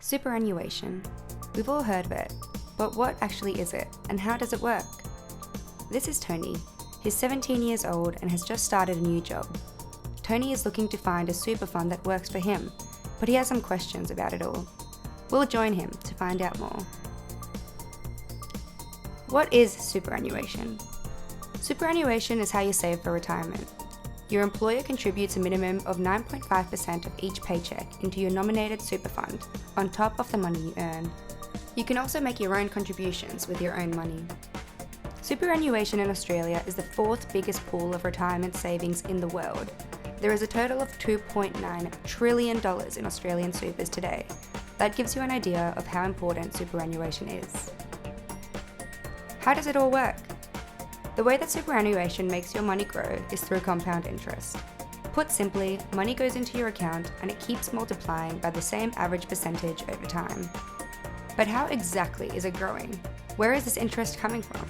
Superannuation. We've all heard of it, but what actually is it and how does it work? This is Tony. He's 17 years old and has just started a new job. Tony is looking to find a super fund that works for him, but he has some questions about it all. We'll join him to find out more. What is superannuation? Superannuation is how you save for retirement. Your employer contributes a minimum of 9.5% of each paycheck into your nominated super fund, on top of the money you earn. You can also make your own contributions with your own money. Superannuation in Australia is the fourth biggest pool of retirement savings in the world. There is a total of $2.9 trillion in Australian supers today. That gives you an idea of how important superannuation is. How does it all work? The way that superannuation makes your money grow is through compound interest. Put simply, money goes into your account and it keeps multiplying by the same average percentage over time. But how exactly is it growing? Where is this interest coming from?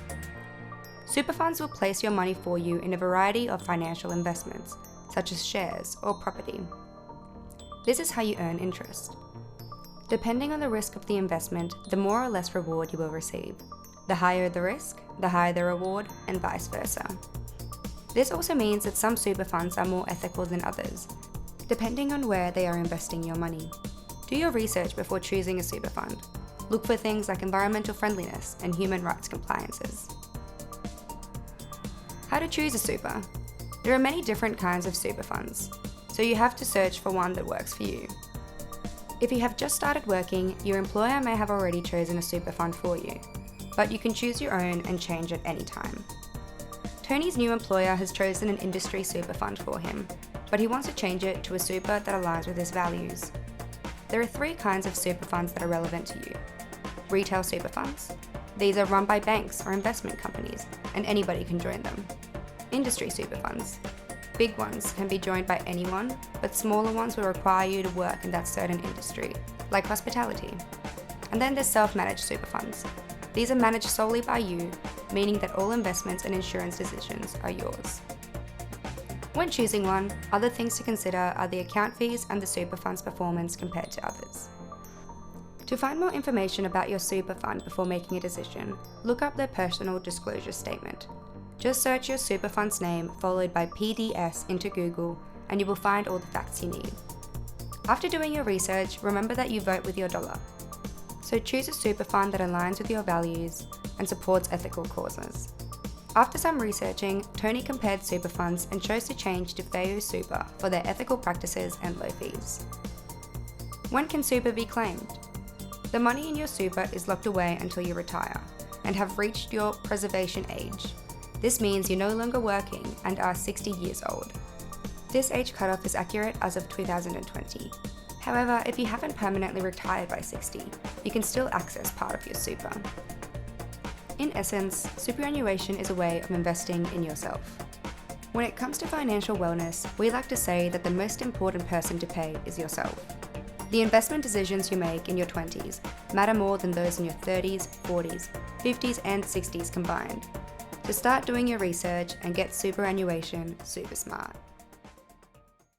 Super funds will place your money for you in a variety of financial investments, such as shares or property. This is how you earn interest. Depending on the risk of the investment, the more or less reward you will receive. The higher the risk, the higher the reward, and vice versa. This also means that some super funds are more ethical than others, depending on where they are investing your money. Do your research before choosing a super fund. Look for things like environmental friendliness and human rights compliances. How to choose a super? There are many different kinds of super funds, so you have to search for one that works for you. If you have just started working, your employer may have already chosen a super fund for you, but you can choose your own and change at any time. Tony's new employer has chosen an industry super fund for him, but he wants to change it to a super that aligns with his values. There are three kinds of super funds that are relevant to you. Retail super funds. These are run by banks or investment companies, and anybody can join them. Industry super funds. Big ones can be joined by anyone, but smaller ones will require you to work in that certain industry, like hospitality. And then there's self-managed super funds. These are managed solely by you, meaning that all investments and insurance decisions are yours. When choosing one, other things to consider are the account fees and the super fund's performance compared to others. To find more information about your super fund before making a decision, look up their personal disclosure statement. Just search your super fund's name followed by PDS into Google and you will find all the facts you need. After doing your research, remember that you vote with your dollar. So choose a super fund that aligns with your values and supports ethical causes. After some researching, Tony compared super funds and chose to change to Fayou Super for their ethical practices and low fees. When can super be claimed? The money in your super is locked away until you retire and have reached your preservation age. This means you're no longer working and are 60 years old. This age cutoff is accurate as of 2020. However, if you haven't permanently retired by 60, you can still access part of your super. In essence, superannuation is a way of investing in yourself. When it comes to financial wellness, we like to say that the most important person to pay is yourself. The investment decisions you make in your 20s matter more than those in your 30s, 40s, 50s, and 60s combined. So start doing your research and get superannuation super smart.